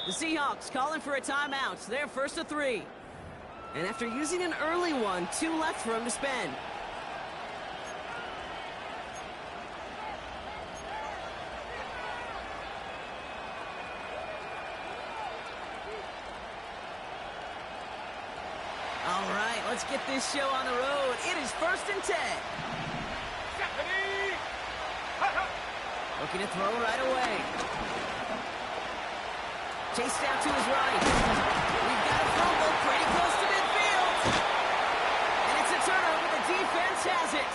The Seahawks calling for a timeout. They're first to 3. And after using an early one, 2 left for him to spend. All right, let's get this show on the road. It is first and 10. Looking to throw right away. Chased out to his right. We've got a fumble pretty close to midfield. And it's a turnover. The defense has it.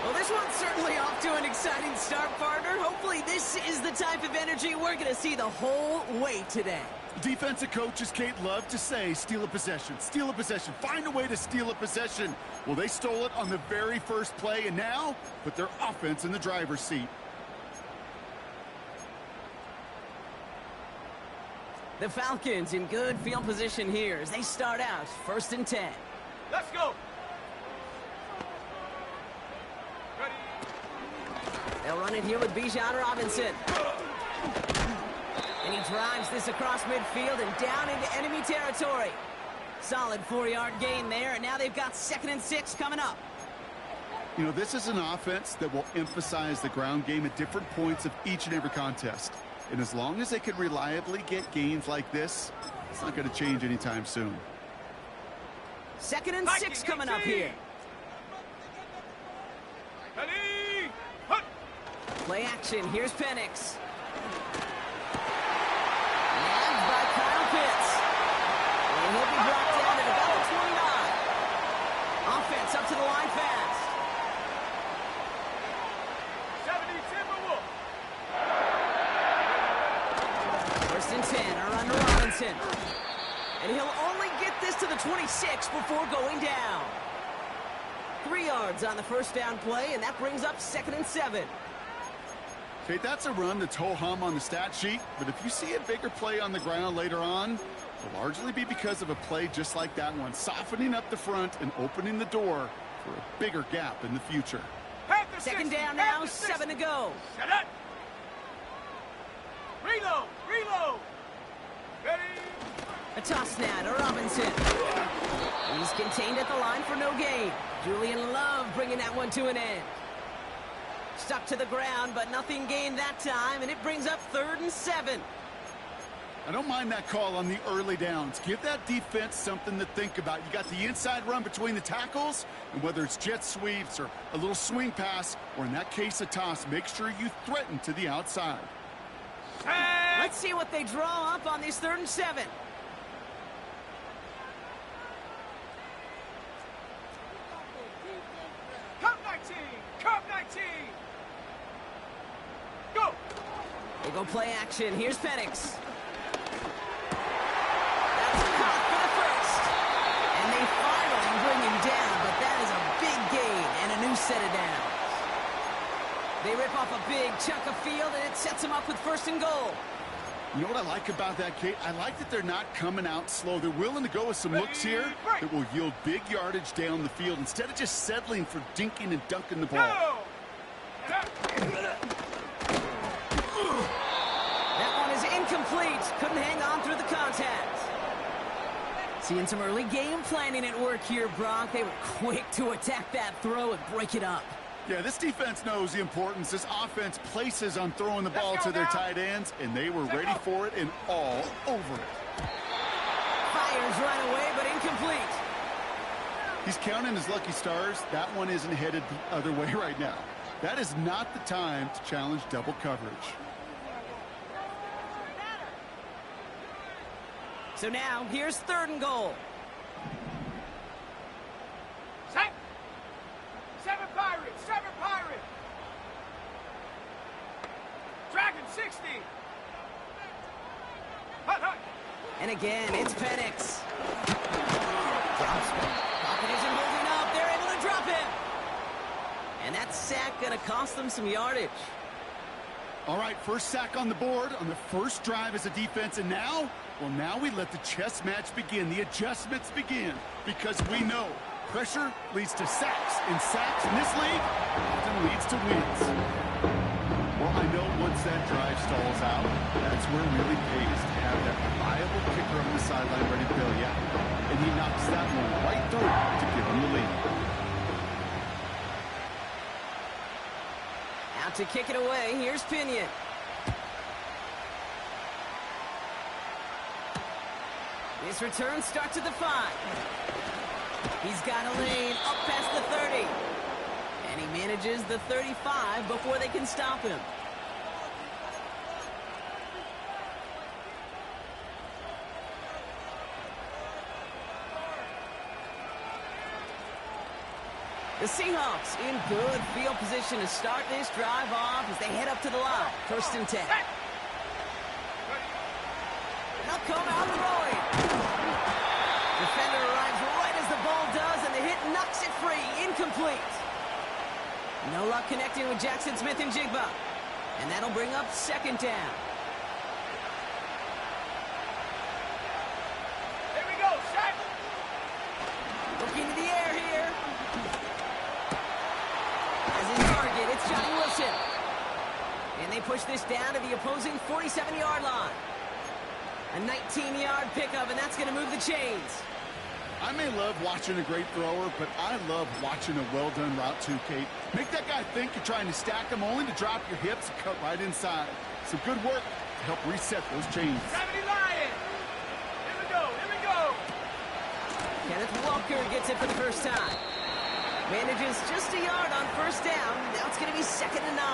Well, this one's certainly off to an exciting start, partner. Hopefully this is the type of energy we're going to see the whole way today. Defensive coaches, Kate, love to say, steal a possession, find a way to steal a possession. Well, they stole it on the very first play, and now put their offense in the driver's seat. The Falcons in good field position here as they start out first and 10. Let's go. They'll run it here with Bijan Robinson. And he drives this across midfield and down into enemy territory. Solid 4-yard gain there, and now they've got 2nd and 6 coming up. You know, this is an offense that will emphasize the ground game at different points of each and every contest. And as long as they can reliably get gains like this, it's not going to change anytime soon. 2nd and 6 coming up here. Play action. Here's Penix. Nabbed by Kyle Pitts. And he'll be brought down at about the 29. Offense up to the line fast. 70 Timberwolves. First and 10 are under Robinson. And he'll only get this to the 26 before going down. 3 yards on the first down play, and that brings up 2nd and 7. Okay, that's a run that's ho-hum on the stat sheet, but if you see a bigger play on the ground later on, it'll largely be because of a play just like that one, softening up the front and opening the door for a bigger gap in the future. 2nd down now, 7 to go. Shut up. Reload. Ready. A toss now to Robinson. He's contained at the line for no gain. Julian Love bringing that one to an end. Stuck to the ground, but nothing gained that time, and it brings up 3rd and 7. I don't mind that call on the early downs. Give that defense something to think about. You got the inside run between the tackles, and whether it's jet sweeps or a little swing pass, or in that case a toss, make sure you threaten to the outside. Let's see what they draw up on this 3rd and 7. Cup 19. Go. They go play action. Here's Penix. That's caught for the first. And they finally bring him down, but that is a big gain and a new set of downs. They rip off a big chunk of field, and it sets them up with 1st and goal. You know what I like about that, Kate? I like that they're not coming out slow. They're willing to go with some looks here that will yield big yardage down the field instead of just settling for dinking and dunking the ball. Go. That one is incomplete. Couldn't hang on through the contact. Seeing some early game planning at work here, Brock. They were quick to attack that throw and break it up. Yeah, this defense knows the importance this offense places on throwing the ball to their tight ends, and they were ready for it and all over it. Fires right away, but incomplete. He's counting his lucky stars. That one isn't headed the other way right now. That is not the time to challenge double coverage. So now, here's 3rd and goal. Set. 7 Pirates. Dragon 60. Hut. And again, it's Penix. Drops back. Pocket isn't holding up. They're able to drop him. And that sack going to cost them some yardage. All right, first sack on the board on the first drive as a defense, and now, well, now we let the chess match begin. The adjustments begin, because we know pressure leads to sacks, and sacks in this league often leads to wins. Well, I know once that drive stalls out, that's where it really pays to have that About to kick it away. Here's Pinion. This return starts at the 5. He's got a lane up past the 30. And he manages the 35 before they can stop him. The Seahawks in good field position to start this drive off as they head up to the line. 1st and 10. They'll come out throwing. Defender arrives right as the ball does, and the hit knocks it free. Incomplete. No luck connecting with Jackson Smith-Njigba. And that'll bring up 2nd down. Here we go, set. Looking to the air here. As his target, it's Johnny Wilson. And they push this down to the opposing 47-yard line. A 19-yard pickup, and that's going to move the chains. I may love watching a great thrower, but I love watching a well-done route too, Kate. Make that guy think you're trying to stack him only to drop your hips and cut right inside. Some good work to help reset those chains. Gravity Lion. Here we go, here we go. Kenneth Walker gets it for the first time. Manages just a yard on 1st down. Now it's going to be 2nd and 9.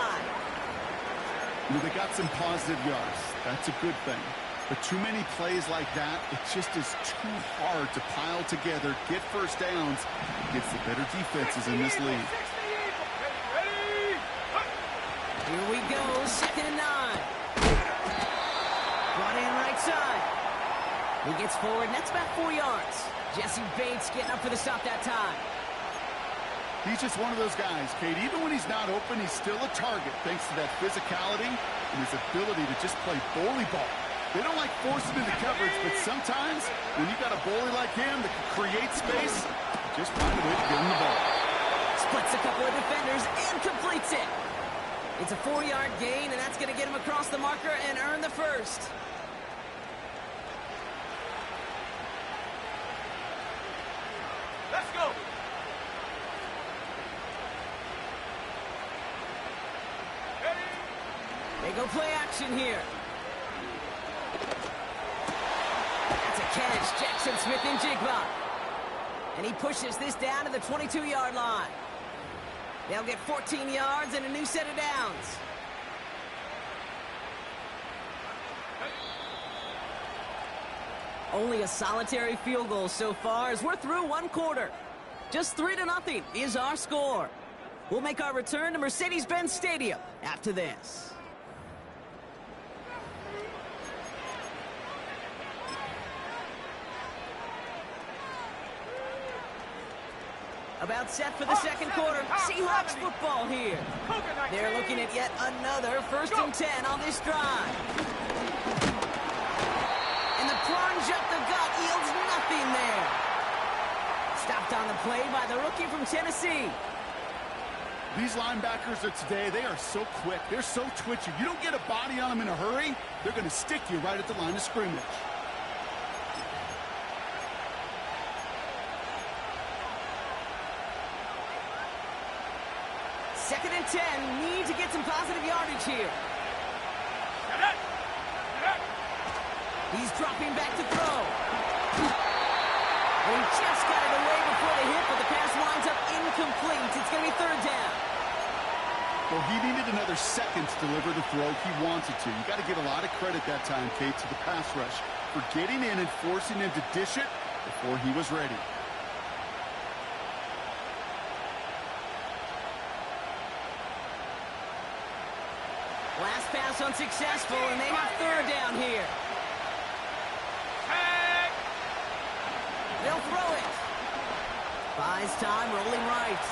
Well, they got some positive yards. That's a good thing. But too many plays like that, it just is too hard to pile together, get 1st downs against the better defenses in this league. Ready? Here we go, 2nd and 9. Brought in right side. He gets forward, and that's about 4 yards. Jesse Bates getting up for the stop that time. He's just one of those guys, Kate. Even when he's not open, he's still a target thanks to that physicality and his ability to just play bully ball. They don't like forcing into coverage, but sometimes when you got a bully like him that can create space, just find a way to get him the ball. Splits a couple of defenders and completes it. It's a 4-yard gain, and that's going to get him across the marker and earn the 1st. Let's go. They go play action here. That's a catch, Jackson Smith-Njigba. And he pushes this down to the 22-yard line. They'll get 14 yards and a new set of downs. Only a solitary field goal so far as we're through 1 quarter. Just 3-0 is our score. We'll make our return to Mercedes-Benz Stadium after this. About set for the 2nd quarter. Seahawks football here. They're looking at yet another 1st and 10 on this drive. And the plunge up the gut yields nothing there. Stopped on the play by the rookie from Tennessee. These linebackers of today, they are so quick. They're so twitchy. You don't get a body on them in a hurry, they're going to stick you right at the line of scrimmage. Second and 10, need to get some positive yardage here. He's dropping back to throw. And he just got it away before the hit, but the pass winds up incomplete. It's going to be 3rd down. Well, he needed another second to deliver the throw he wanted to. You got to give a lot of credit that time, Kate, to the pass rush for getting in and forcing him to dish it before he was ready. Last pass unsuccessful, and they have 3rd down here. They'll throw it. Buys time, rolling right.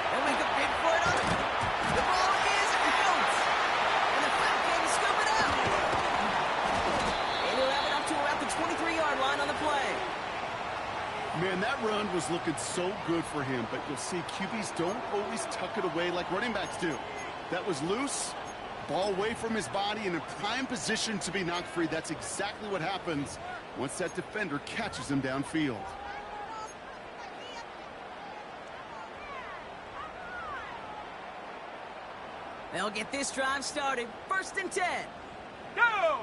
They'll make a big for it. The ball is out. And the Falcons scoop it out. And they'll have it up to about the 23-yard line on the play. Man, that run was looking so good for him, but you'll see QBs don't always tuck it away like running backs do. That was loose. Ball away from his body in a prime position to be knocked free. That's exactly what happens once that defender catches him downfield. They'll get this drive started. 1st and 10. Go!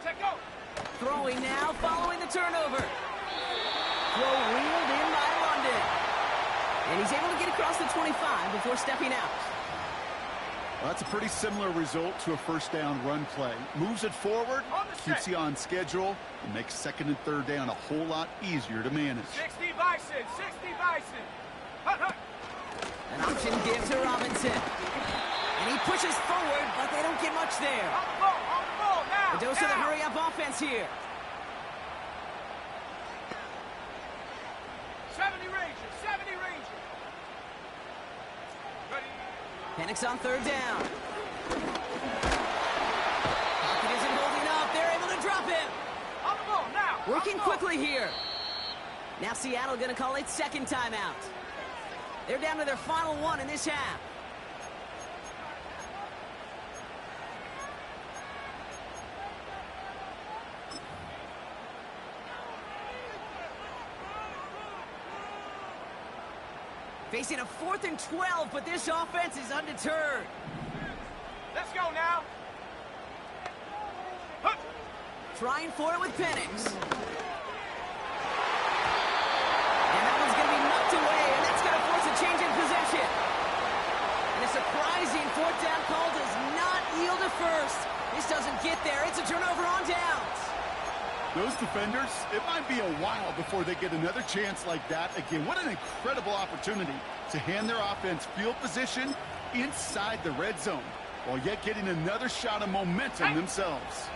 Check go! Throwing now, following the turnover. Throw reeled in by London. And he's able to get across the 25 before stepping out. Well, that's a pretty similar result to a first down run play. Moves it forward, keeps you on schedule, and makes 2nd and 3rd down a whole lot easier to manage. 60 Bison, 60 Bison. Hut, hut. An option give to Robinson. And he pushes forward, but they don't get much there. On the ball, now. A dose of the hurry-up offense here. 70 Rangers, 70 Rangers. Ready. Penix on 3rd down. Pocket isn't holding up. They're able to drop him. On the ball, now. Working quickly here. Now Seattle going to call it 2nd timeout. They're down to their final one in this half. Facing a 4th and 12, but this offense is undeterred. Let's go now. Hut. Trying for it with Penix. And that one's going to be knocked away, and that's going to force a change in possession. And a surprising 4th down call does not yield a first. This doesn't get there. It's a turnover on downs. Those defenders, it might be a while before they get another chance like that. Again, what an incredible opportunity to hand their offense field position inside the red zone, while yet getting another shot of momentum themselves.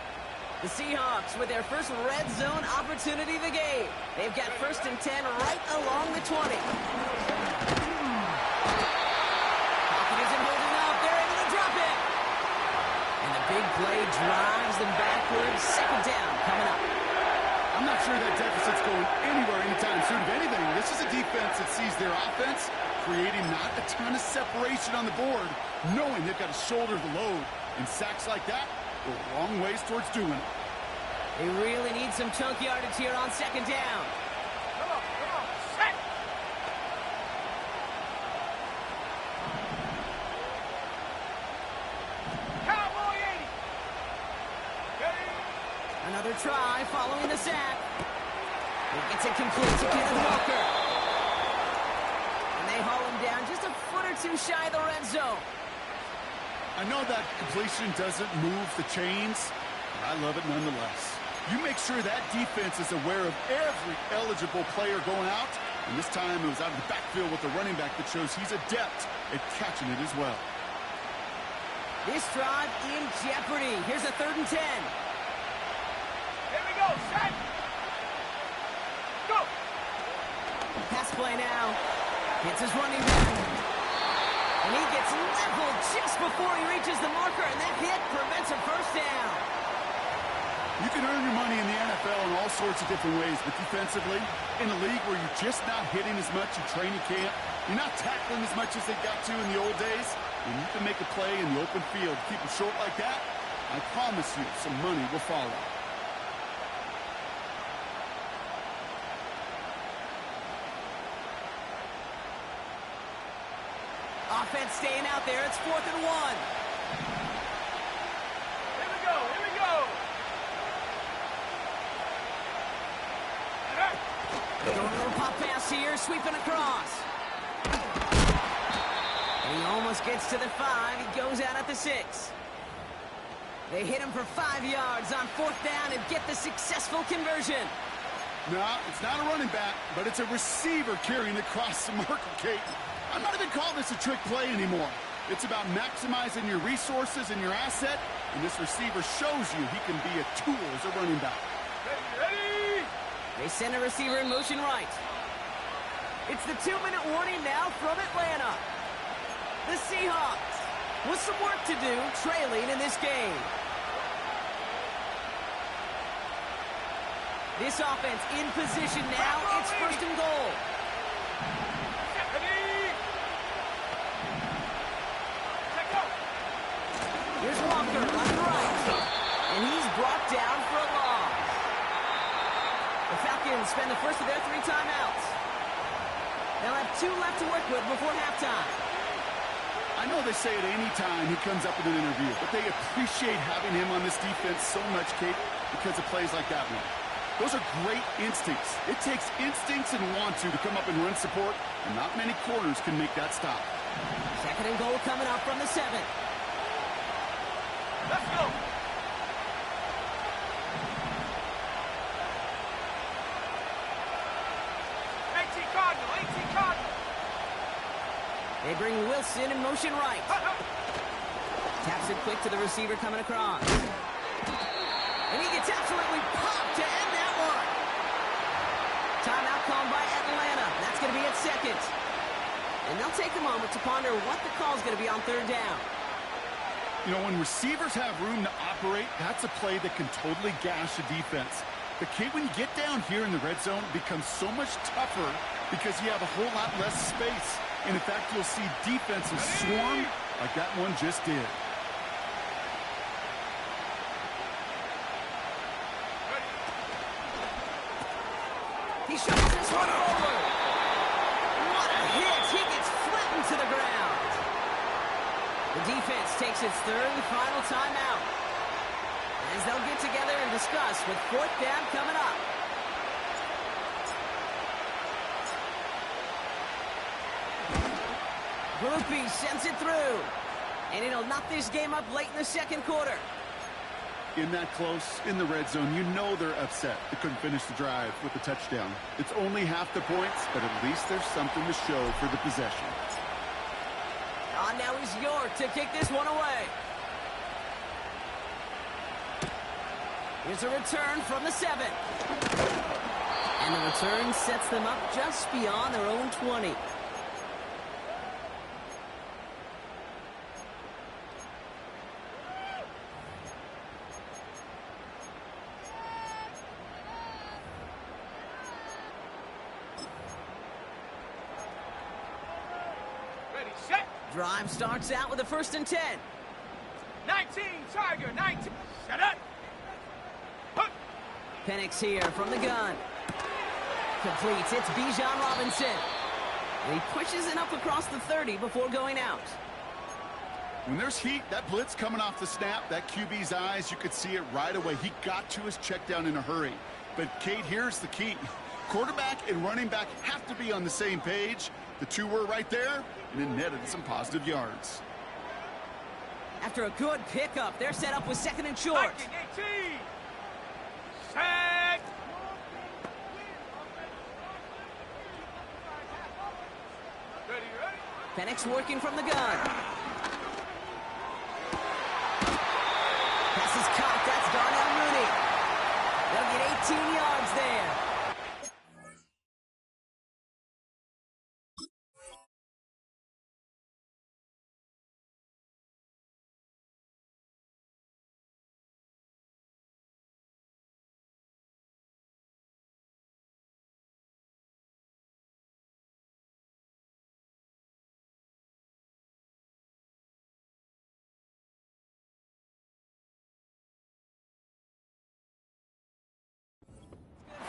The Seahawks with their first red zone opportunity of the game. They've got 1st and 10 right along the 20. Pocket isn't holding up. They're able to drop it. And the big play drives them backwards. 2nd down coming up. I'm not sure that deficit's going anywhere anytime soon. If anything, this is a defense that sees their offense creating not a ton of separation on the board, knowing they've got to shoulder the load. And sacks like that go a long ways towards doing it. They really need some chunk yardage here on 2nd down. Come on, set. Cowboy 80. Ready. Another try following the sack. It gets it complete to Kenneth Walker. And they haul him down just a foot or two shy of the red zone. I know that completion doesn't move the chains, but I love it nonetheless. You make sure that defense is aware of every eligible player going out, and this time it was out of the backfield with the running back that shows he's adept at catching it as well. This drive in jeopardy. Here's a 3rd and 10. Here we go, set. Go. Pass play now. Hits his running back. And he gets leveled just before he reaches the marker, and that hit prevents a 1st down. You can earn your money in the NFL in all sorts of different ways, but defensively, in a league where you're just not hitting as much in training camp, you're not tackling as much as they got to in the old days, and you can make a play in the open field, keep it short like that, I promise you some money will follow. Offense staying out there. It's 4th and 1. Here we go, here we go. Throwing a little pop pass here, sweeping across. And he almost gets to the 5. He goes out at the 6. They hit him for 5 yards on 4th down and get the successful conversion. No, it's not a running back, but it's a receiver carrying across the marker, Kate. I'm not even calling this a trick play anymore. It's about maximizing your resources and your asset, and this receiver shows you he can be a tool as a running back. Ready. They send a receiver in motion right. It's the 2-minute warning now from Atlanta. The Seahawks with some work to do, trailing in this game. This offense in position now. It's 1st and goal. Here's Walker on the right. And he's brought down for a loss. The Falcons spend the first of their 3 timeouts. They'll have 2 left to work with before halftime. I know they say it any time he comes up in an interview, but they appreciate having him on this defense so much, Kate, because of plays like that one. Those are great instincts. It takes instincts and want to come up and run support, and not many corners can make that stop. Second and goal coming up from the 7. Let's go. They bring Wilson in motion right. Taps it quick to the receiver coming across. And he gets absolutely popped to end that one. Timeout called by Atlanta. That's going to be at second. And they'll take a moment to ponder what the call is going to be on third down. You know, when receivers have room to operate, that's a play that can totally gash a defense. But, Kate, when you get down here in the red zone, it becomes so much tougher because you have a whole lot less space. And, in fact, you'll see defenses swarm like that one just did. He shoves this one forward. What a hit. He gets flattened to the ground. The defense takes its third and final timeout, as they'll get together and discuss with fourth down coming up. Grupe sends it through, and it'll knock this game up late in the second quarter. In that close, in the red zone, you know they're upset. They couldn't finish the drive with the touchdown. It's only half the points, but at least there's something to show for the possession. On now is York to kick this one away. Here's a return from the 7. And the return sets them up just beyond their own 20. Ready, set. Drive starts out with a 1st and 10. 19, Tiger, 19. Set up. Hook. Penix here from the gun. Completes. It's Bijan Robinson. And he pushes it up across the 30 before going out. When there's heat, that blitz coming off the snap, that QB's eyes, you could see it right away. He got to his check down in a hurry. But, Kate, here's the key. Quarterback and running back have to be on the same page. The two were right there, and it netted some positive yards. After a good pickup, they're set up with 2nd and short. 18. Set. Ready, ready. Penix working from the gun. Pass is caught. That's Darnell Mooney. They'll get 18 yards there.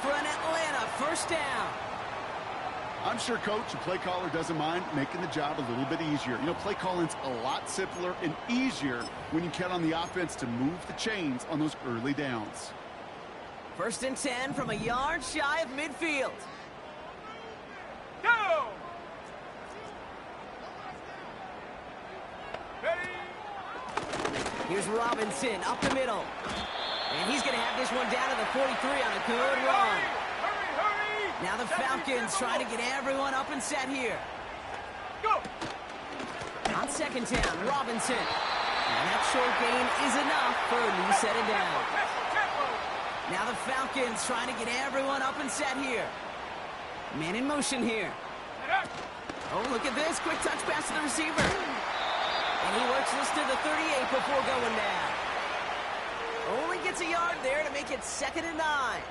For an Atlanta first down. I'm sure, Coach, a play caller doesn't mind making the job a little bit easier. You know, play calling's a lot simpler and easier when you count on the offense to move the chains on those early downs. 1st and 10 from a yard shy of midfield. Go. Ready. Here's Robinson up the middle. And he's going to have this one down to the 43 on a good run. Hurry. Now the Falcons trying to get everyone up and set here. Go. On 2nd down, Robinson. And that short gain is enough for a new set of down. Tempo. Now the Falcons trying to get everyone up and set here. Man in motion here. Set up. Oh, look at this. Quick touch pass to the receiver. And he works this to the 38 before going down. Only gets a yard there to make it 2nd and 9.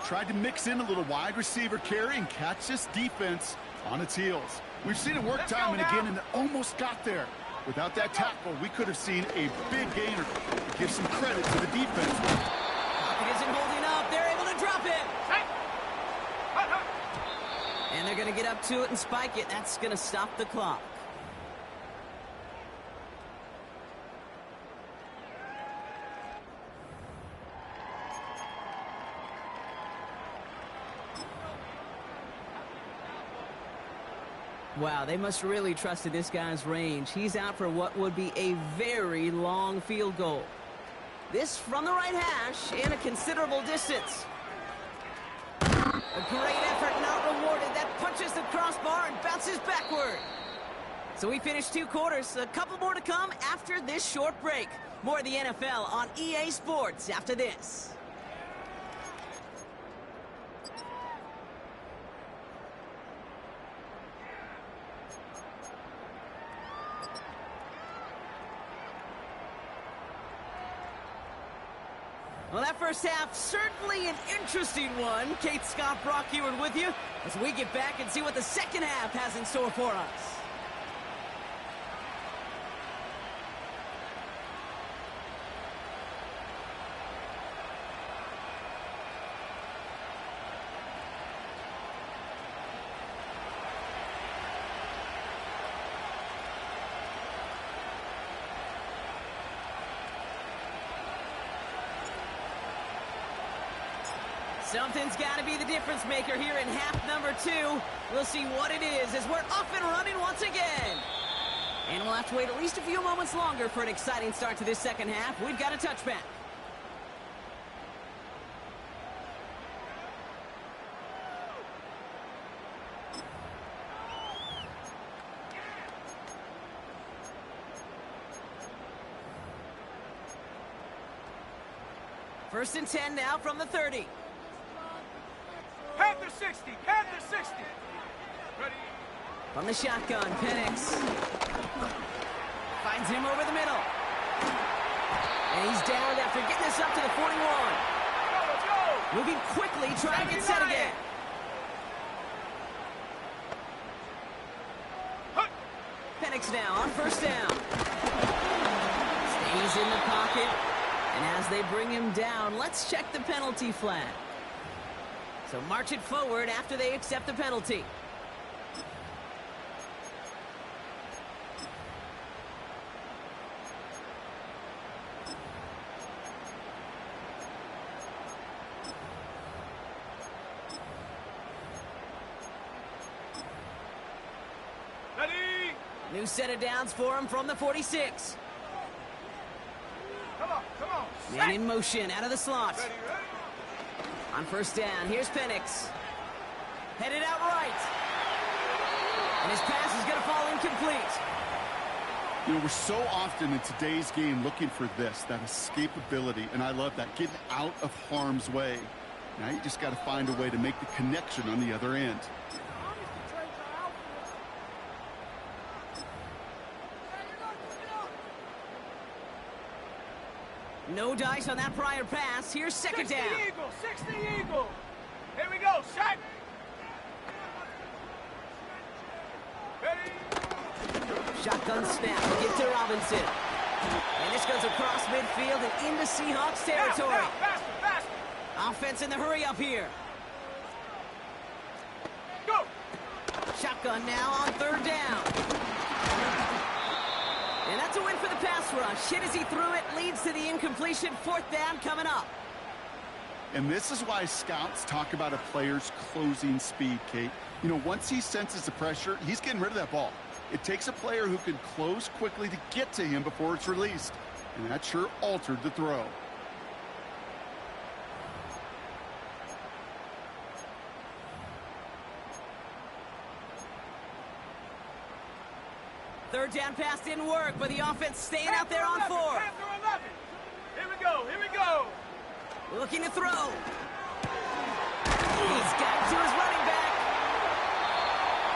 Tried to mix in a little wide receiver carry and catch this defense on its heels. We've seen it work time and again, and it almost got there. Without that tackle, we could have seen a big gainer. Give some credit to the defense. Pocket isn't holding up. They're able to drop it. Set. Hut. And they're going to get up to it and spike it. That's going to stop the clock. Wow, they must really trust in this guy's range. He's out for what would be a very long field goal. This from the right hash and a considerable distance. A great effort, not rewarded. That punches the crossbar and bounces backward. So we finished 2 quarters. A couple more to come after this short break. More of the NFL on EA Sports after this. Well, that first half, certainly an interesting one. Kate Scott, Brock Heward with you as we get back and see what the second half has in store for us. Something's got to be the difference maker here in half number 2. We'll see what it is as we're up and running once again. And we'll have to wait at least a few moments longer for an exciting start to this second half. We've got a touchback. First and 10 now from the 30. Panther 60, Panther 60. Ready. From the shotgun, Penix finds him over the middle. And he's down after getting this up to the 41. Go. Moving quickly, trying to get set again. Penix now on first down. Stays in the pocket. And as they bring him down, let's check the penalty flag. So march it forward after they accept the penalty. Ready. New set of downs for him from the 46. Come on. Man in motion out of the slot. Ready. On first down, here's Penix. Headed out right. And his pass is going to fall incomplete. You know, we're so often in today's game looking for this, that escapability, and I love that, getting out of harm's way. Now you just got to find a way to make the connection on the other end. No dice on that prior pass. Here's second 60 down. Eagle, 60 Eagle. Here we go, shot. Ready. Shotgun snap. Get to Robinson. And this goes across midfield and into Seahawks territory. Now, faster. Offense in the hurry up here. Go. Shotgun now on third down. And that's a win for the pass rush. Hit as he threw it, leads to the incompletion. Fourth down coming up. And this is why scouts talk about a player's closing speed, Kate. You know, once he senses the pressure, he's getting rid of that ball. It takes a player who can close quickly to get to him before it's released. And that sure altered the throw. Third down pass didn't work, but the offense staying out there on 4. Panther 11. Here we go. Looking to throw. He's got to his running back.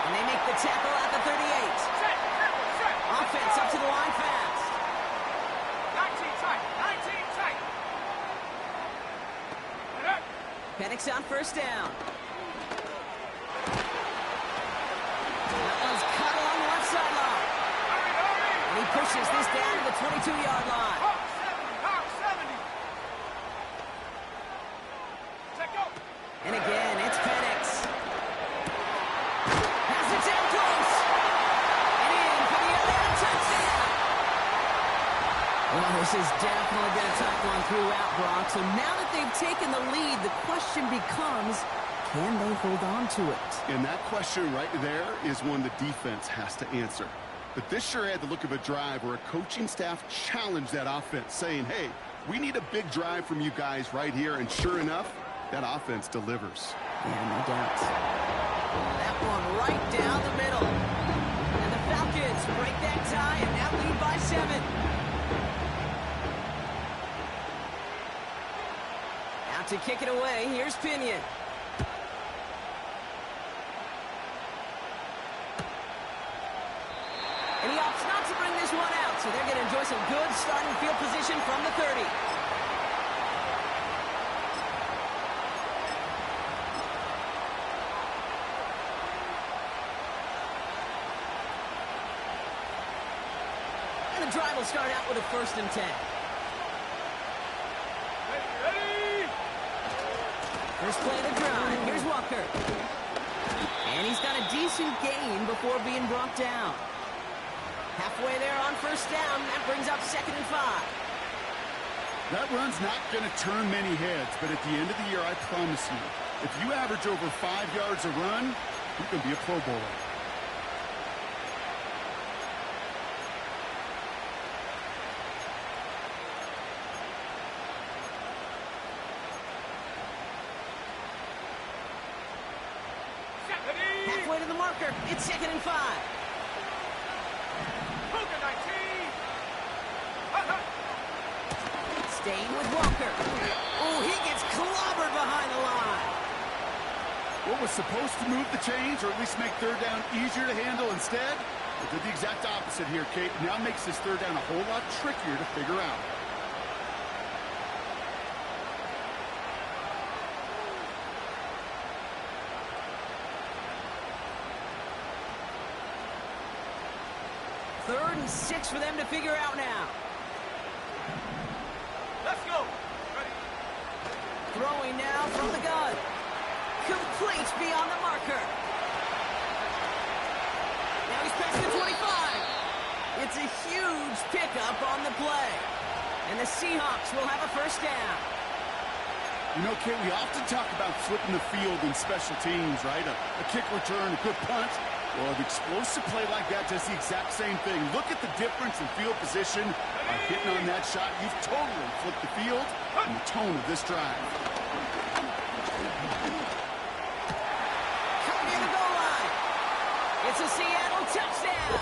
And they make the tackle at the 38. Set. Offense up to the line fast. 19 tight. Penix on first down. That one's cut along the left sideline. And he pushes this down to the 22-yard line. Hawk 70. Check go. And again, it's Penix. Has it down close. And in for the other touchdown. Well, this has definitely been a tough one throughout, Brock. So now that they've taken the lead, the question becomes, Can they hold on to it? And that question right there is one the defense has to answer. But this sure had the look of a drive where a coaching staff challenged that offense, saying, hey, we need a big drive from you guys right here. And sure enough, that offense delivers. Yeah, no doubt. That one right down the middle. And the Falcons break that tie and now lead by 7. Out to kick it away, here's Pinion. And he opts not to bring this one out, so they're going to enjoy some good starting field position from the 30. And the drive will start out with a 1st and 10. Ready? First play of the drive, here's Walker. And he's got a decent gain before being brought down. Halfway there on 1st down. That brings up 2nd and 5. That run's not going to turn many heads, but at the end of the year, I promise you, if you average over 5 yards a run, you can be a Pro Bowler. Halfway to the marker. It's 2nd and 5. Staying with Walker. Oh, he gets clobbered behind the line. What was supposed to move the chains, or at least make 3rd down easier to handle instead, it did the exact opposite here, Kate. Now makes this 3rd down a whole lot trickier to figure out. Third and 6 for them to figure out now. Let's go. Ready? Throwing now from the gun. Complete beyond the marker. Now he's past the 25. It's a huge pickup on the play. And the Seahawks will have a 1st down. You know, Kate, we often talk about flipping the field in special teams, right? A kick return, a good punt. Well, an explosive play like that does the exact same thing. Look at the difference in field position. By hitting on that shot, you've totally flipped the field and the tone of this drive. Coming near the goal line. It's a Seattle touchdown.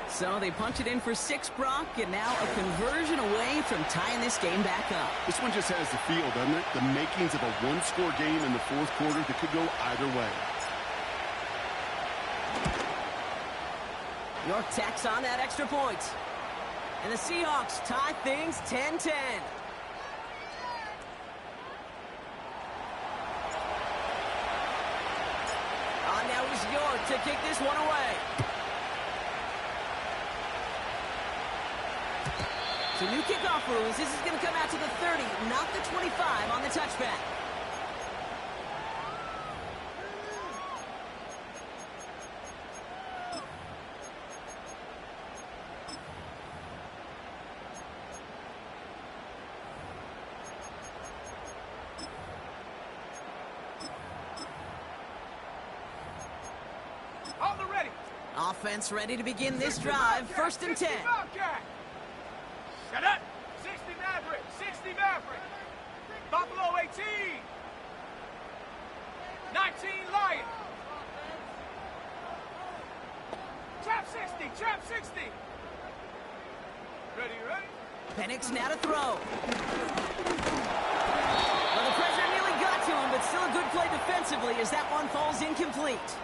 So they punch it in for 6, Brock, and now a conversion away from tying this game back up. This one just has the feel, doesn't it? The makings of a one-score game in the 4th quarter that could go either way. York tacks on that extra point. And the Seahawks tie things 10-10. Now is York to kick this one away. So new kickoff rules. This is going to come out to the 30, not the 25 on the touchback. Offense ready to begin this drive. 1st and 10. Set up. 60 Maverick. 60 Maverick. Buffalo 18. 19 Lion. Trap 60. Trap 60. Ready, ready? Penix now to throw. Well, the pressure nearly got to him, but still a good play defensively as that one falls incomplete.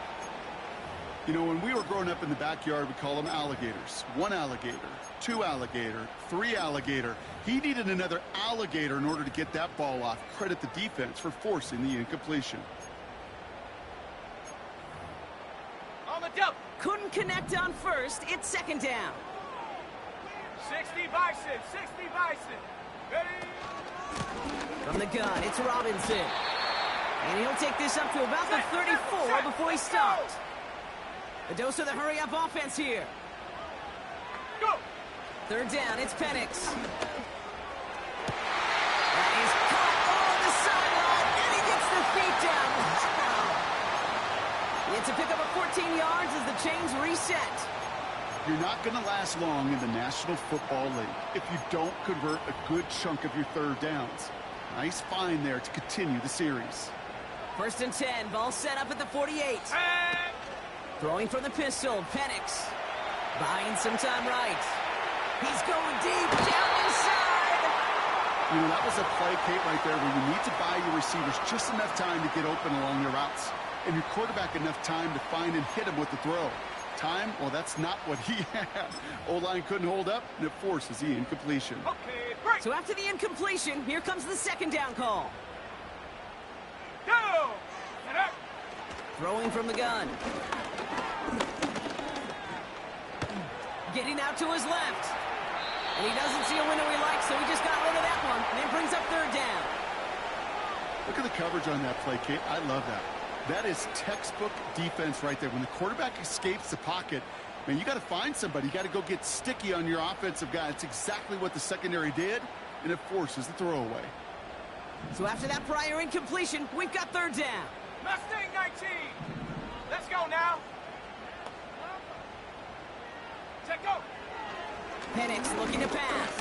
You know, when we were growing up in the backyard, we call them alligators. 1 alligator, 2 alligator, 3 alligator. He needed another alligator in order to get that ball off. Credit the defense for forcing the incompletion. On the double. Couldn't connect on first. It's 2nd down. 60 Bison. 60 Bison. Ready? From the gun, it's Robinson. And he'll take this up to about the 34 before he stops. A dose of the hurry-up offense here. Go. 3rd down, it's Penix. That is caught on the sideline, and he gets the field You're not going to last long in the National Football League if you don't convert a good chunk of your third downs. Nice find there to continue the series. 1st and 10, ball set up at the 48. Throwing from the pistol, Penix. Buying some time right. He's going deep, down inside. You know, that was a play, Kate, right there where you need to buy your receivers just enough time to get open along their routes. And your quarterback enough time to find and hit him with the throw. Time, well, that's not what he had. O-line couldn't hold up, and it forces the incompletion. Okay, break. So after the incompletion, here comes the 2nd down call. Go. And up. Throwing from the gun. Getting out to his left. And he doesn't see a window he likes, so he just got rid of that one. And it brings up 3rd down. Look at the coverage on that play, Kate. I love that. That is textbook defense right there. When the quarterback escapes the pocket, man, you got to find somebody. You got to go get sticky on your offensive guy. It's exactly what the secondary did, and it forces the throwaway. So after that prior incompletion, we've got 3rd down. Mustang 19. Let's go now. Check go. Penix looking to pass.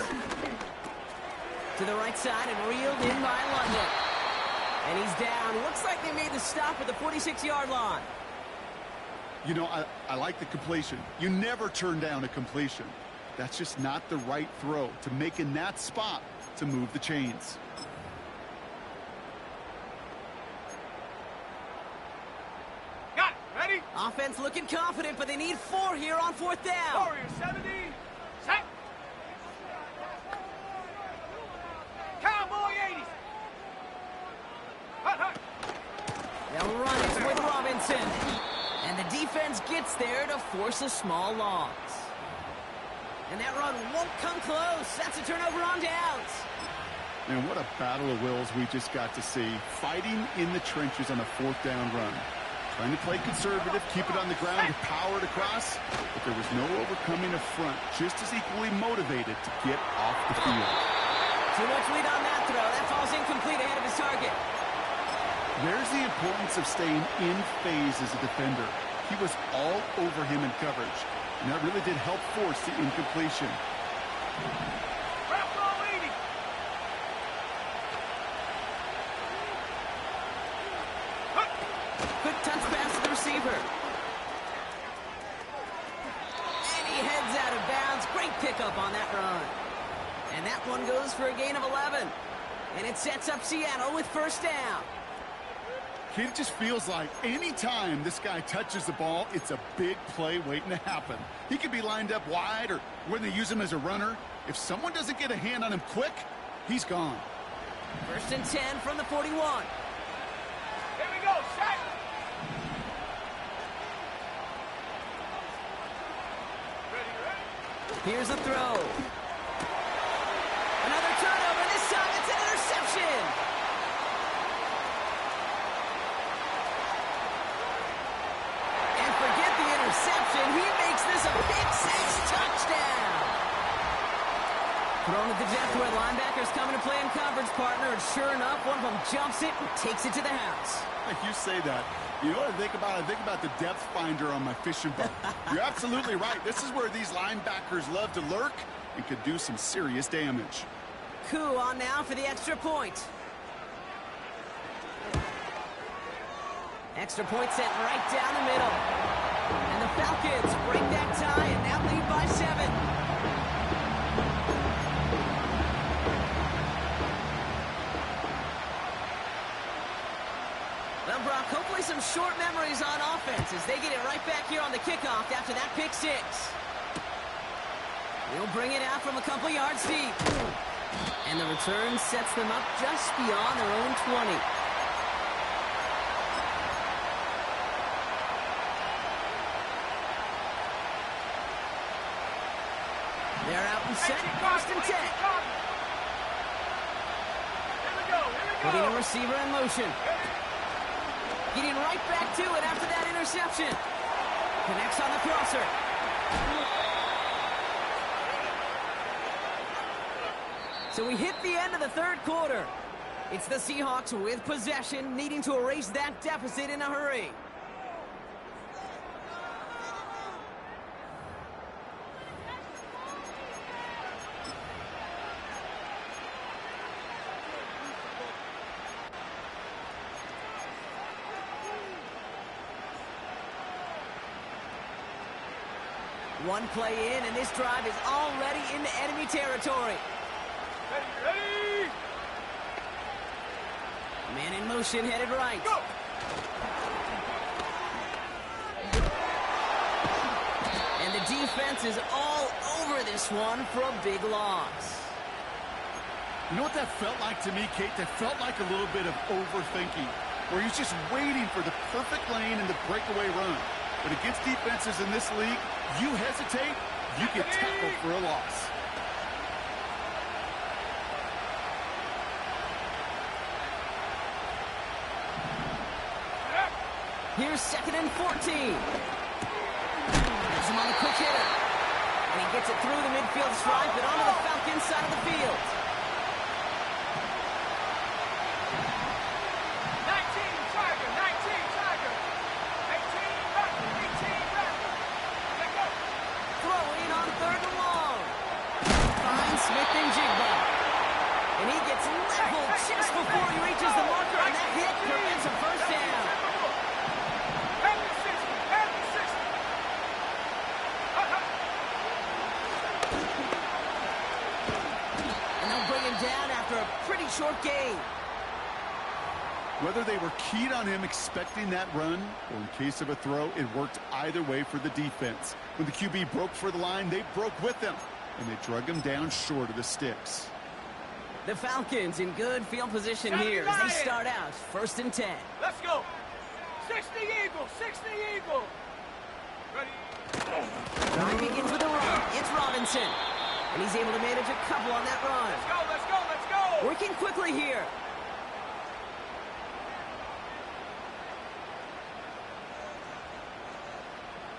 To the right side and reeled in by London. And he's down. Looks like they made the stop at the 46-yard line. You know, I like the completion. You never turn down a completion. That's just not the right throw to make in that spot to move the chains. Got it. Ready? Offense looking confident, but they need 4 here on 4th down. Warrior 70. Set. Cowboy 80. Hut, hut. They'll run it with Robinson. And the defense gets there to force a small loss. And that run won't come close. That's a turnover on downs. Man, what a battle of wills we just got to see. Fighting in the trenches on a 4th down run. Trying to play conservative, keep it on the ground, with power to cross. But there was no overcoming a front. Just as equally motivated to get off the field. Too much lead on that throw. That falls incomplete ahead of his target. There's the importance of staying in phase as a defender. He was all over him in coverage, and that really did help force the incompletion. Buffalo 80. Hut. Quick touch pass to the receiver. And he heads out of bounds. Great pickup on that run. And that one goes for a gain of 11. And it sets up Seattle with 1st down. It just feels like any time this guy touches the ball, it's a big play waiting to happen. He could be lined up wide or when they use him as a runner. If someone doesn't get a hand on him quick, he's gone. 1st and 10 from the 41. Here we go. Set. Ready, ready. Here's the throw. Another turnover. This time it's an interception. And forget the interception. He makes this a pick-6 touchdown. Thrown at the depth where linebackers coming to play in coverage, partner. And sure enough, one of them jumps it and takes it to the house. You say that. You know what I think about? I think about the depth finder on my fishing boat. You're absolutely right. This is where these linebackers love to lurk and could do some serious damage. Coup on now for the extra point. Extra point sent right down the middle. And the Falcons break that tie and now lead by 7. Well, Brock, hopefully some short memories on offense as they get it right back here on the kickoff after that pick-6. He'll bring it out from a couple yards deep. And the return sets them up just beyond their own 20. They're out and set, 1st and 10. Here we go. Putting a receiver in motion. Getting right back to it after that interception. Connects on the crosser. So we hit the end of the 3rd quarter. It's the Seahawks with possession, needing to erase that deficit in a hurry. One play in, and this drive is already into enemy territory. Ready! Man in motion, headed right. Go! And the defense is all over this one for a big loss. You know what that felt like to me, Kate? That felt like a little bit of overthinking, where he's just waiting for the perfect lane and the breakaway run. But against defenses in this league, you hesitate, you get tackled for a loss. Here's 2nd and 14. Has him on the quick hitter. And he gets it through the midfield stripe and onto the Falcons side of the field. 19 Tiger, 19 Tiger. 18 Raptor, 18 Raptor. Let go. Throwing on 3rd and long. Finds Smith and Jigba. And he gets leveled just before he reaches the marker, and that hit prevents a first down. Have the 60, have the 60. And they'll bring him down after a pretty short gain. Whether they were keyed on him expecting that run, or in case of a throw, it worked either way for the defense. When the QB broke for the line, they broke with them, and they drug him down short of the sticks. The Falcons in good field position here as they start out 1st and 10. Let's go. 60 Eagle, 60 Eagle. Ready? Drive begins with a run. It's Robinson. And he's able to manage a couple on that run. Let's go, let's go, let's go. Working quickly here.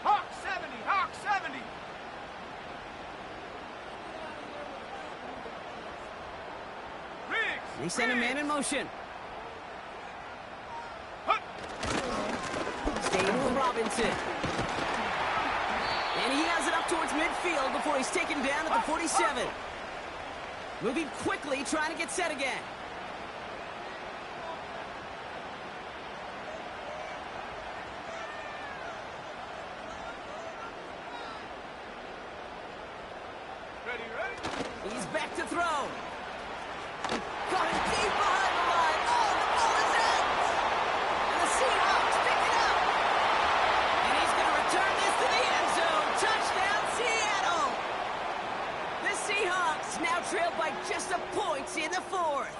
Hawk 70, Hawk 70. Riggs. They send a man in motion. Staying with Robinson. And he has it up towards midfield before he's taken down at the 47. Moving quickly, trying to get set again. Ready, ready? He's back to throw. Got him deep behind the line. Oh, the ball is out. And the Seahawks pick it up. And he's going to return this to the end zone. Touchdown, Seattle. The Seahawks now trail by just a point in the 4th.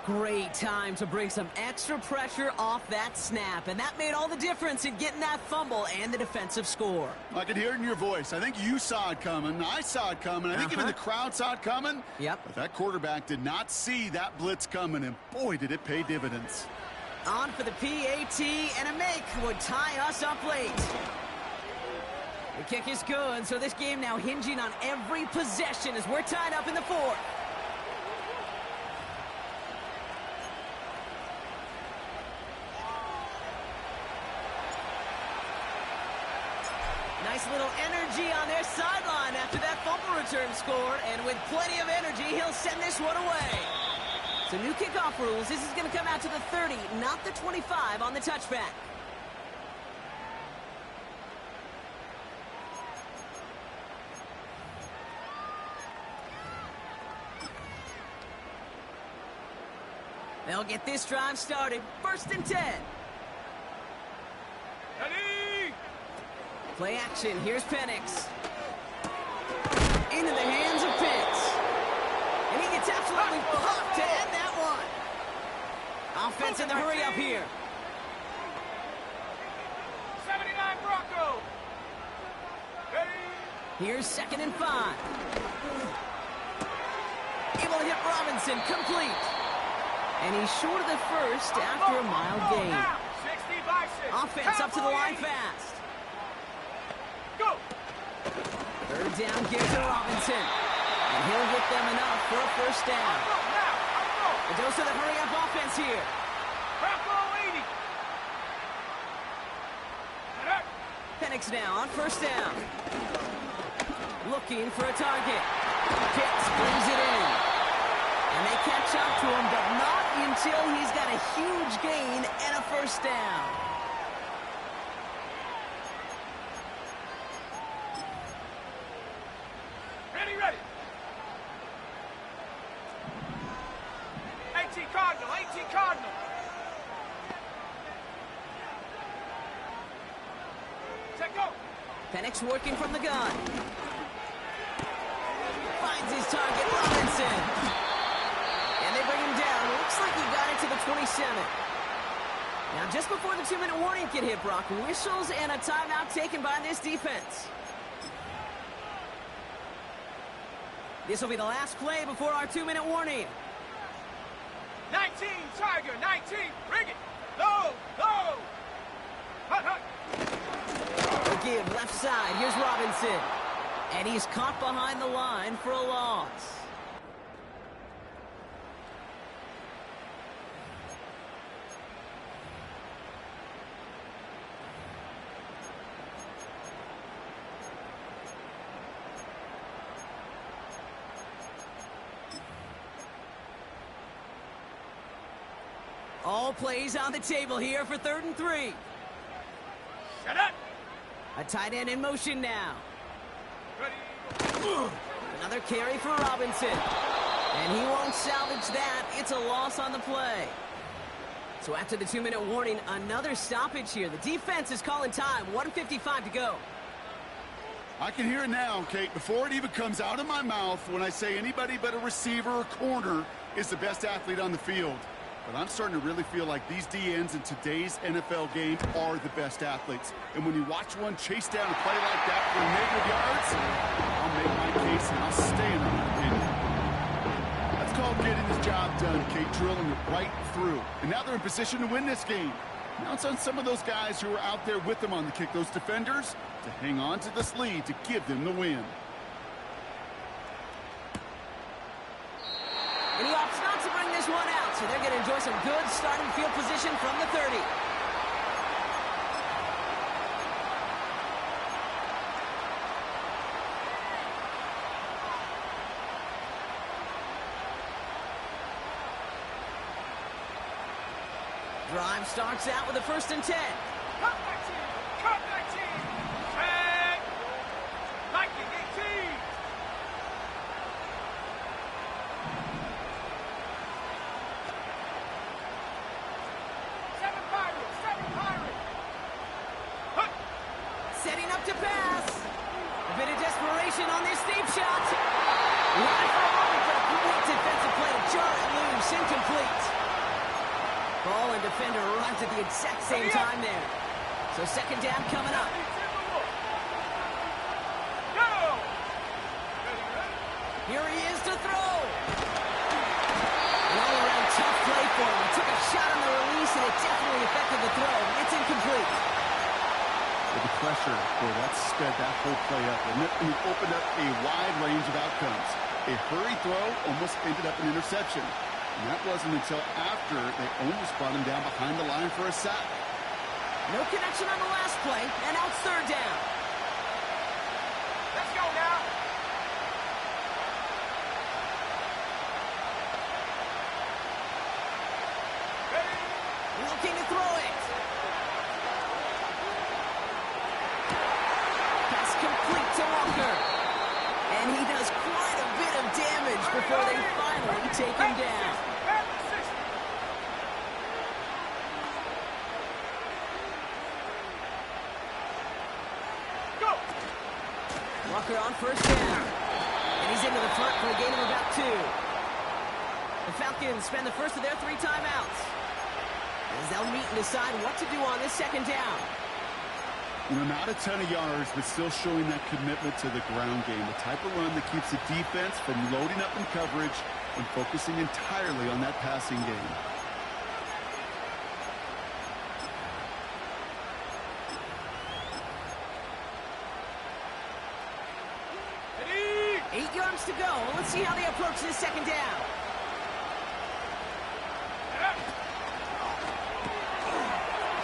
Great time to bring some extra pressure off that snap, and that made all the difference in getting that fumble and the defensive score. I could hear it in your voice. I think you saw it coming. I saw it coming. I think even the crowd saw it coming. Yep. But that quarterback did not see that blitz coming, and boy, did it pay dividends. On for the PAT, and a make would tie us up late. The kick is good, so this game now hinging on every possession as we're tied up in the 4th. Nice little energy on their sideline after that fumble return score, and with plenty of energy, he'll send this one away. So new kickoff rules, this is going to come out to the 30, not the 25 on the touchback. They'll get this drive started. 1st and 10. Ready? Play action. Here's Penix. Into the hands of Pitts. And he gets absolutely popped to end that one. Offense in the hurry up here. 79 Bronco. Ready? Here's 2nd and 5. Able to hit Robinson. Complete. And he's short of the first after a mild gain. 60 by 6. Offense up to the line fast. Go. 3rd down, gives to Robinson. And he'll hit them enough for a first down. A dose of the hurry-up offense here. Bronco 80. Penix now on 1st down. Looking for a target. Pitts brings it in. And they catch up to him, but not until he's got a huge gain and a first down. Cardinal, 18 Cardinal. Set, go. Penix working from the gun. Finds his target, Robinson. And they bring him down. Looks like he got it to the 27. Now, just before the 2-minute warning can hit, Brock, whistles and a timeout taken by this defense. This will be the last play before our 2-minute warning. 19, Tiger, 19. Bring it. Low, low. Hut, hut. The give left side. Here's Robinson. And he's caught behind the line for a loss. All plays on the table here for 3rd and 3. Shut up. A tight end in motion now. Ready. Another carry for Robinson. And he won't salvage that. It's a loss on the play. So after the 2-minute warning, another stoppage here. The defense is calling time. 1:55 to go. I can hear it now, Kate, before it even comes out of my mouth when I say anybody but a receiver or corner is the best athlete on the field. But I'm starting to really feel like these DNs in today's NFL game are the best athletes. And when you watch one chase down a play like that for -yards, I'll make my case and I'll stand on my opinion. That's called getting his job done, Kate, drilling it right through. And now they're in position to win this game. Now it's on some of those guys who are out there with them on the kick, those defenders, to hang on to this lead to give them the win. And he opts not to bring this one out, so they're going to enjoy some good starting field position from the 30. Drive starts out with a 1st and 10. Cut 19. Cut 19. Tag. Viking 18. 7 Pirates. 7 Pirates. Hut. Setting up to pass. A bit of desperation on this deep shot. Line for a moment, but a great defensive play to jar it loose. Incomplete. Ball and defender arrives at the exact same time there. So 2nd down coming up. Go. Ready, ready. Here he is to throw. An all-around tough play for him. He took a shot on the release, and it definitely affected the throw. It's incomplete. With the pressure, boy, that sped that whole play up, and it opened up a wide range of outcomes. A hurry throw almost ended up an interception. And that wasn't until after they almost brought him down behind the line for a sack. No connection on the last play, and now it's 3rd down. Let's go now. Ready. Looking to throw it. Pass complete to Walker. And he does quite a bit of damage before they finally take him down. Go. Walker on 1st down. And he's into the front for a gain of about 2. The Falcons spend the first of their 3 timeouts, as they'll meet and decide what to do on this 2nd down. You know, not a ton of yards, but still showing that commitment to the ground game. The type of run that keeps the defense from loading up in coverage and focusing entirely on that passing game. Ready. 8 yards to go. Let's see how they approach this 2nd down.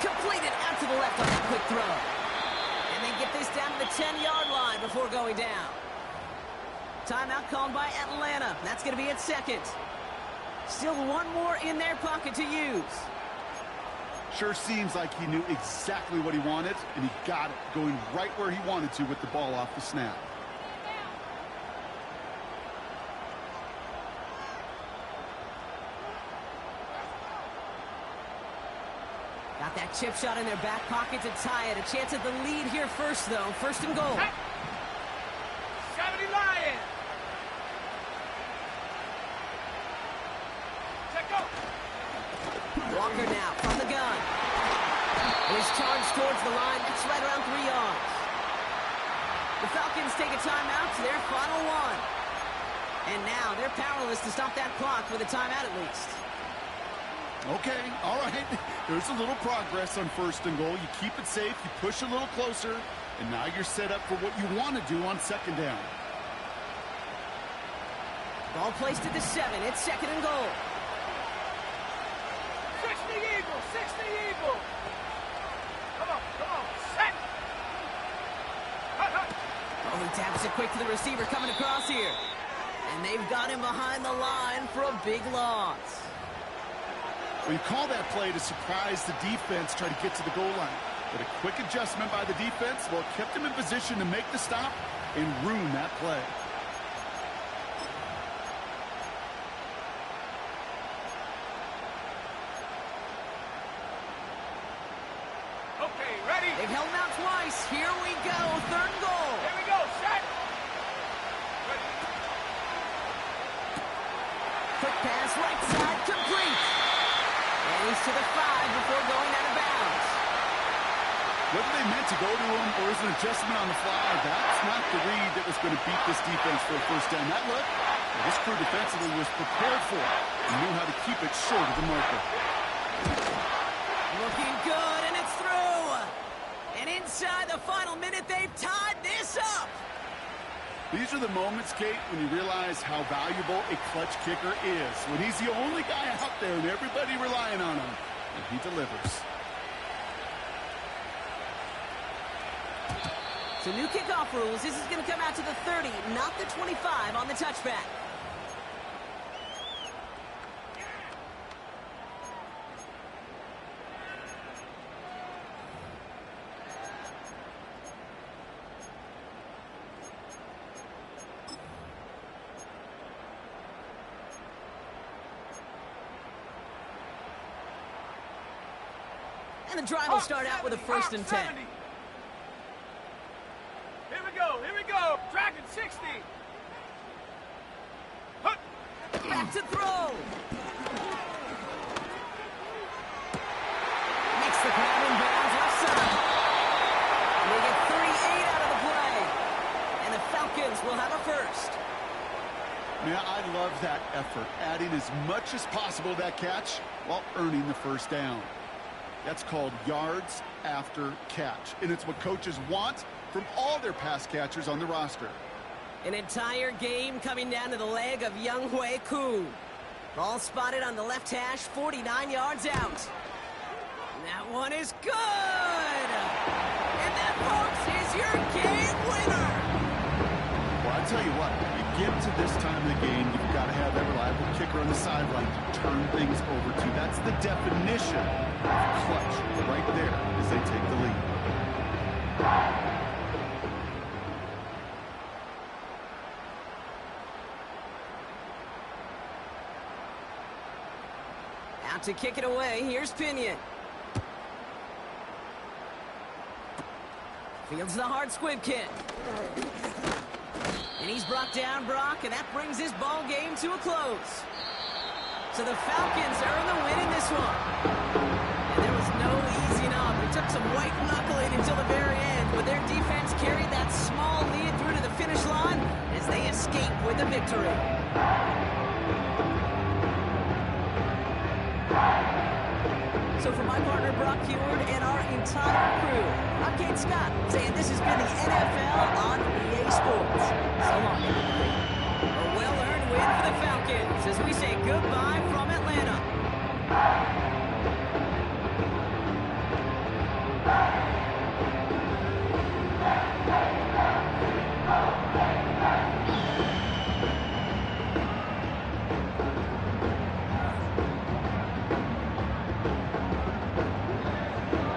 Completed out to the left on that quick throw. And they get this down to the 10-yard line before going down. Timeout called by Atlanta. That's going to be its 2nd. Still one more in their pocket to use. Sure seems like he knew exactly what he wanted, and he got it, going right where he wanted to with the ball off the snap. Got that chip shot in their back pocket to tie it. A chance at the lead here first, though. First and goal. 70 Lions. Check go. Walker now from the gun. His charge towards the line. That's right around 3 yards. The Falcons take a timeout to their final one. And now they're powerless to stop that clock with a timeout at least. Okay, all right. There's a little progress on first and goal. You keep it safe, you push a little closer, and now you're set up for what you want to do on second down. Ball placed at the 7. It's second and goal. 60 Eagles, 60 Eagles. Come on, set. Hut, hut. Oh, he taps it quick to the receiver coming across here. And they've got him behind the line for a big loss. Well, you call that play to surprise the defense, try to get to the goal line. But a quick adjustment by the defense, well, it kept him in position to make the stop and ruin that play. Okay, ready? They've held him out twice. Here we go. Third and goal. Here we go, set. Ready. Quick pass, right side, complete. And he's to the 5 before going out of bounds. Whether they meant to go to him or is an adjustment on the fly, that's not the read that was going to beat this defense for a first down. That look, well, this crew defensively was prepared for it and knew how to keep it short of the marker. Looking good, and it's through. And inside the final minute, they've tied this up. These are the moments, Kate, when you realize how valuable a clutch kicker is. When he's the only guy out there and everybody relying on him, and he delivers. So new kickoff rules. This is going to come out to the 30, not the 25 on the touchback. And the drive will start out with a first and 10. 70. Here we go. Dragon 60. Hut. Back to throw. Makes the grab in bounds left side. And they get 38 out of the play. And the Falcons will have a first. Man, I love that effort, adding as much as possible to that catch while earning the first down. That's called yards after catch, and it's what coaches want from all their pass catchers on the roster. An entire game coming down to the leg of Younghoe Koo. Ball spotted on the left hash, 49 yards out. That one is good! And that, folks, is your game winner! Well, I tell you what, you get to this time of the game, you've got to have that reliable kicker on the sideline to turn things over to. That's the definition of clutch right there as they take the lead. Out to kick it away, here's Pinion. Fields the hard squib kick. And he's brought down, Brock, and that brings his ball game to a close. So the Falcons earn the win in this one. And there was no easing up. It took some white knuckling until the very end, but their defense carried that small lead through to the finish line as they escape with the victory. So for my partner, Brock Huard, and our entire crew, I'm Kate Scott, saying this has been the NFL on EA Sports. So long, everybody. A well-earned win for the Falcons as we say goodbye from Atlanta.